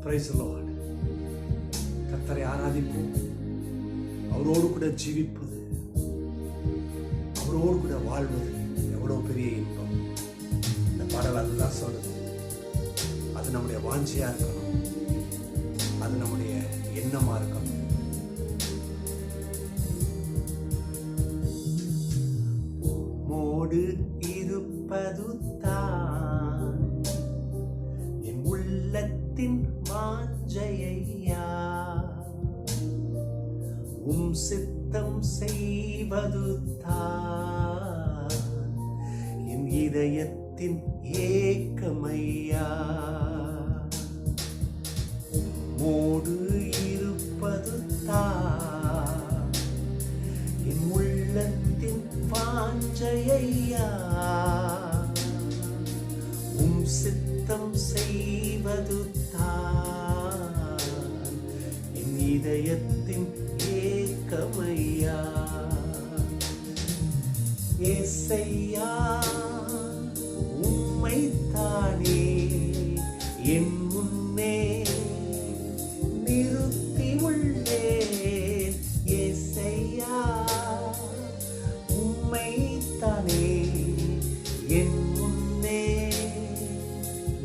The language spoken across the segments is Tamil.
Praise the Lord. கர்த்தரை ஆராதிப்போம். அவரோடு கூட ஜீவிப்பது, அவரோடு கூட வாழ்வது எவ்வளோ பெரிய இன்பம். இந்த பாடல் அதுதான் சொல்லுது. அது நம்முடைய வாஞ்சியா இருக்கணும், அது நம்முடைய எண்ணமா இருக்கணும். மோடு இருப்பது தான் என் உள்ளத்தின் வாஞ்சையா, உம் சித்தம் செய்வது தான் என் இதயத்தின் ஏக்கமையா. மோடு இருப்பது தான் என் உள்ளத்தின் வாஞ்சையா, உம் சித்தம் செய்வது தான் என் இதயத்தின் ஏக்கமையா. ஏசையா உம்மைத்தானே என் முன்னே நிறுத்தி உள்ளேன். ஏசையா உம்மைத்தானே என் முன்னே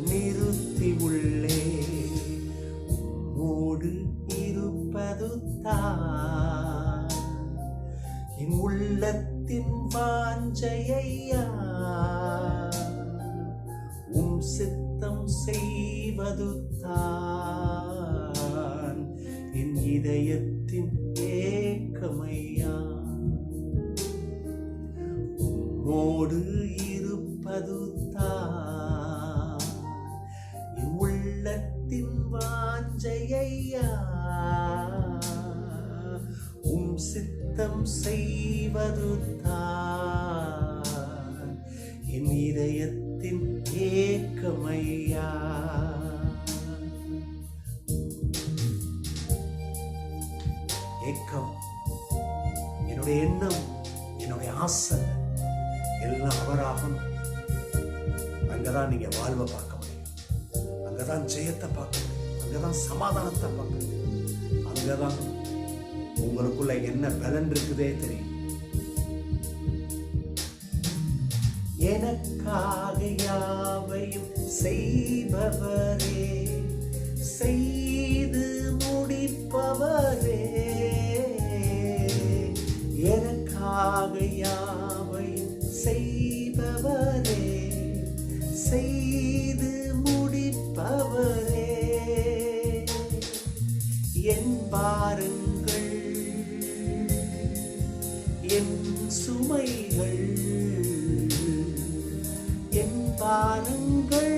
நிறுத்தி உள்ளேன். உம்மோடு இருப்பது தான் என் உள்ளத்தின் வாஞ்சையா, உம் சித்தம் செய்வது தான் என் இதயத்தின் ஏக்கமையா. உம்மோடு இருப்பது தான் என் உள்ளத்தின் வாஞ்சையா, உம் சித்தம் செய்வது தான் என் இதயத்தின் ஏக்கமையா. ஏக்கம், என்னுடைய எண்ணம், என்னுடைய ஆசை எல்லாம் அவராகணும். அங்கதான் நீங்க வாழ்வை பார்க்க முடியும், அங்கதான் ஜெயத்தை பார்க்க முடியும், அங்கதான் சமாதானத்தை பார்க்க முடியும், அங்கதான் உங்களுக்குள்ள என்ன பலன் இருக்குதே தெரியும். எனக்காக யாவையும் செய்பவரே, செய்து முடிப்பவரே, எனக்காக யாவையும் செய்பவரே, செய்து முடிப்பவரே, என் பாருங்கள் என் சுமைகள், என் பாருங்கள்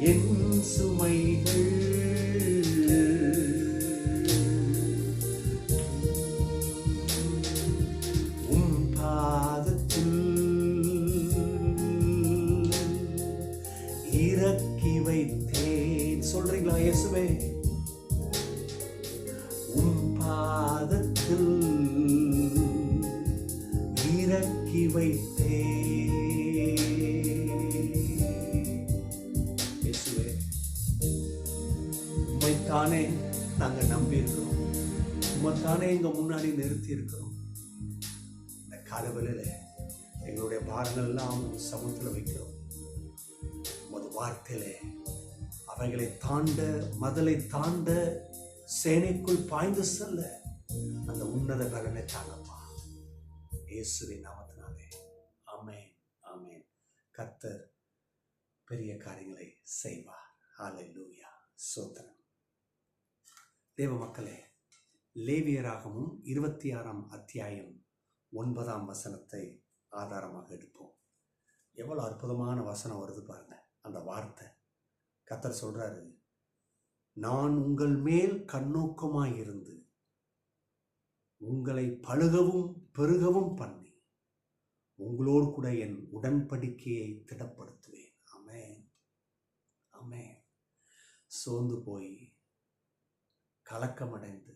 என் சுமைகள், உம் பாதத்தில் இறக்கி வைத்தேன். சொல்றீங்களா இயேசுவே? உம் பாதத்தில் இறக்கி வைத்தேன். இயேசுவே, உம்மைத்தானே நாங்க நம்பி இருக்கிறோம், உம்மைத்தானே எங்க முன்னாடி நிறுத்தி இருக்கிறோம். இந்த காலவெளியில எங்களுடைய பாரங்கள் எல்லாம் சமூகத்தில் வைக்கிறோம். உமது வார்த்தையில அவைகளை தாண்ட, மதலை தாண்ட, சேனைக்குள் பாய்ந்து செல்ல அந்த உன்னத பலனை தாங்கப்பா, இயேசுவின் நாமத்தினாலே. ஆமென், ஆமென். கர்த்தர் பெரிய காரியங்களை செய்வார். ஹல்லேலூயா, ஸ்தோத்திரம். தேவ மக்களே, லேவியராகமும் 26ஆம் அத்தியாயம் 9ஆம் வசனத்தை ஆதாரமாக எடுப்போம். எவ்வளவு அற்புதமான வசனம் வருது பாருங்க. அந்த வார்த்தை கர்த்தர் சொல்றாரு, நான் உங்கள் மேல் கண்ணோக்கமாயிருந்து உங்களை பழுகவும் பெருகவும் பண்ணி உங்களோடு கூட என் உடன்படிக்கையை திடப்படுத்துவேன். ஆமென், ஆமென். சோர்ந்து போய் கலக்கமடைந்து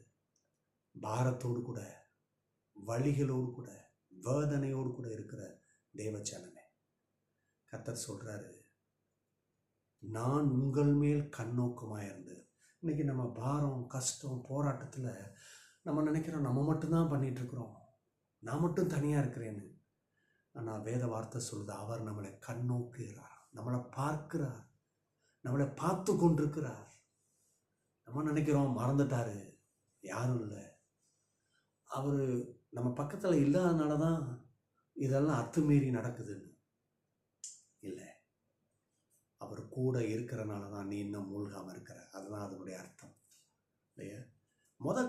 பாரத்தோடு கூட, வழிகளோடு கூட, வேதனையோடு கூட இருக்கிற தேவ ஜனமே, கர்த்தர் சொல்றாரு, நான் உங்கள் மேல் கண்ணோக்கமாக இருந்து. இன்னைக்கு நம்ம பாரம், கஷ்டம், போராட்டத்தில் நம்ம நினைக்கிறோம் நம்ம மட்டும்தான் பண்ணிகிட்ருக்குறோம், நான் மட்டும் தனியாக இருக்கிறேன்னு. ஆனால் வேத வார்த்தை சொல்லுது, அவர் நம்மளை கண்ணோக்குகிறார், நம்மளை பார்க்கிறார், நம்மளை பார்த்து கொண்டிருக்கிறார். நம்ம நினைக்கிறோம் மறந்துட்டாரு, யாரும் இல்லை. அவர் நம்ம பக்கத்தில் இல்லாதனால தான் இதெல்லாம் அத்துமீறி நடக்குதுன்னு இல்லை. அவர் கூட இருக்கிறனால தான் நீ இன்னும் மூழ்காமல் இருக்கிற. அதுதான் அதனுடைய அர்த்தம் இல்லையா?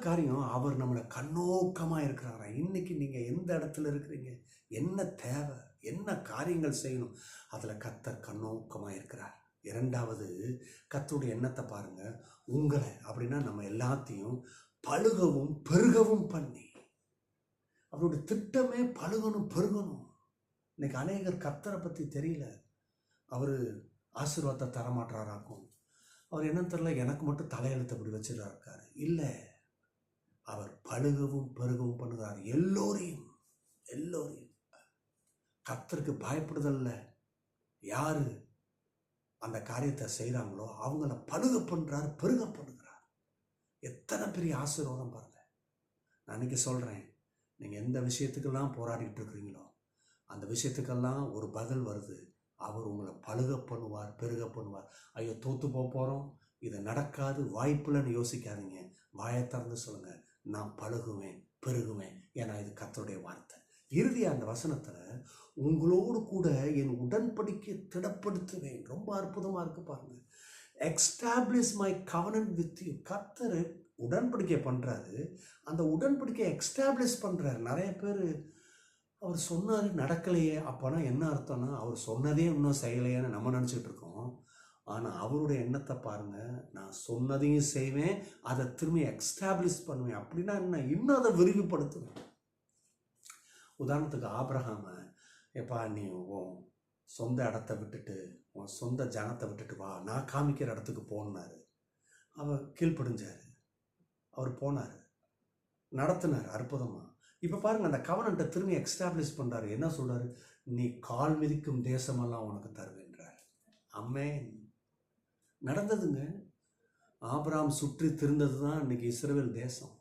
காரியம், அவர் நம்மளை கண்ணோக்கமாக இருக்கிறாரா. இன்னைக்கு நீங்கள் எந்த இடத்துல இருக்கிறீங்க, என்ன தேவை, என்ன காரியங்கள் செய்யணும், அதில் கர்த்தர் கண்ணோக்கமாக இருக்கிறார். இரண்டாவது, கர்த்தருடைய எண்ணத்தை பாருங்க. உங்களை அப்படின்னா நம்ம எல்லாத்தையும் பழுகவும் பெருகவும் பண்ணி, அவருடைய திட்டமே பழுகணும் பெருகணும். இன்னைக்கு அநேகர் கர்த்தரை பற்றி தெரியல. அவர் ஆசீர்வாதத்தை தரமாட்டாராக்கும். அவர் என்ன தெரியல, எனக்கு மட்டும் தலையெழுத்து அப்படி வச்சுட்டு இருக்காரு. இல்லை, அவர் பழுகவும் பெருகவும் பண்ணுகிறார். எல்லோரையும் கர்த்தருக்கு பயப்படுதல்ல. யாரு அந்த காரியத்தை செய்கிறாங்களோ அவங்கள பழுக பண்ணுறார், பெருக பண்ணுகிறார். எத்தனை பெரிய ஆசீர்வாதம் பாருங்க. நான் இன்னைக்கு சொல்கிறேன், நீங்கள் எந்த விஷயத்துக்கெல்லாம் போராடிட்டு இருக்கிறீங்களோ அந்த விஷயத்துக்கெல்லாம் ஒரு பதில் வருது. அவர் உங்களை பழுக பண்ணுவார், பெருக பண்ணுவார். ஐயோ தோற்று போகிறோம், இது நடக்காது, வாய்ப்புலன்னு யோசிக்காதீங்க. வாயை திறந்து சொல்லுங்கள், நான் பழுகுவேன், பெருகுவேன். ஏன்னா இது கர்த்தருடைய வார்த்தை. இறுதியாக அந்த வசனத்தில், உங்களோடு கூட என் உடன்படிக்கை திடப்படுத்துவேன். ரொம்ப அற்புதமாக இருக்கு பாருங்க. Establish my covenant with you. கர்த்தர் உடன்படிக்கை பண்ணுறாரு, அந்த உடன்படிக்கை எக்ஸ்டாப்ளிஷ் பண்ணுறாரு. நிறைய பேர் அவர் சொன்னார் நடக்கலையே, அப்போனா என்ன அர்த்தம்னா அவர் சொன்னதே இன்னும் செய்யலையேன்னு நம்ம நினச்சிட்டு இருக்கோம். ஆனால் அவருடைய எண்ணத்தை பாருங்கள், நான் சொன்னதையும் செய்வேன், அதை திரும்பி எக்ஸ்டாப்ளிஷ் பண்ணுவேன். அப்படின்னா என்ன, இன்னும் அதை விரிவுபடுத்துவேன். உதாரணத்துக்கு ஆபிரகாமை, எப்பா நீ உன் சொந்த இடத்த விட்டுட்டு, உன் சொந்த ஜனத்தை விட்டுட்டு வா, நான் காமிக்கிற இடத்துக்கு போனார். அவர் கீழ்ப்படிஞ்சார், அவர் போனார், நடத்தினார் அற்புதமாக. இப்போ பாருங்கள், அந்த கவனன்ட்டை திரும்பி எக்ஸ்டாப்ளிஷ் பண்ணுறாரு. என்ன சொல்கிறாரு, நீ கால் மிதிக்கும் தேசமெல்லாம் உனக்கு தருவேன்றார். அமேன். நடந்ததுங்க. ஆபிரகாம் சுற்றி திருந்தது தான் இன்னைக்கு இஸ்ரவேல் தேசம்.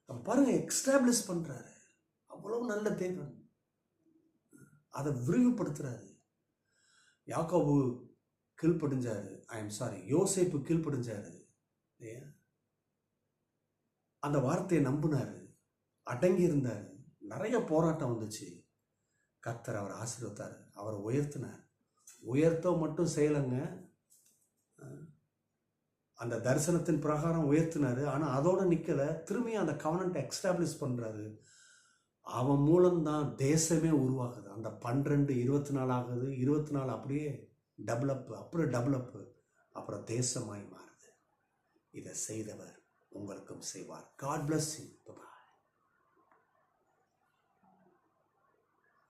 அப்போ பாருங்கள், எக்ஸ்டாப்ளிஷ் பண்ணுறாரு. அவ்வளவு நல்ல தேவன், அதை விரிவுபடுத்துறாரு. யாக்கோபு கீழ்ப்படிஞ்சாரு, யோசேப்பு கீழ்ப்படிஞ்சாரு, அந்த வார்த்தையை நம்பினாரு, அடங்கி இருந்தார். நிறைய போராட்டம் வந்துச்சு. கர்த்தர் அவர் ஆசீர்வதித்தார், அவரை உயர்த்தினார். உயர்த்த மட்டும் செய்யலைங்க, அந்த தரிசனத்தின் பிரகாரம் உயர்த்தினார். ஆனால் அதோடு நிற்கலை, திரும்பி அந்த கவனன்ட்டை எக்ஸ்டாப்ளிஷ் பண்ணுறாரு. அவன் மூலம்தான் தேசமே உருவாகுது. அந்த 12 24 ஆகுது, 24 அப்படியே டெவலப்பு, அப்புறம் டெவலப்பு, அப்புறம் தேசமாய் மாறுது. இதை செய்தவர் உங்களுக்கும் செய்வார். God bless you.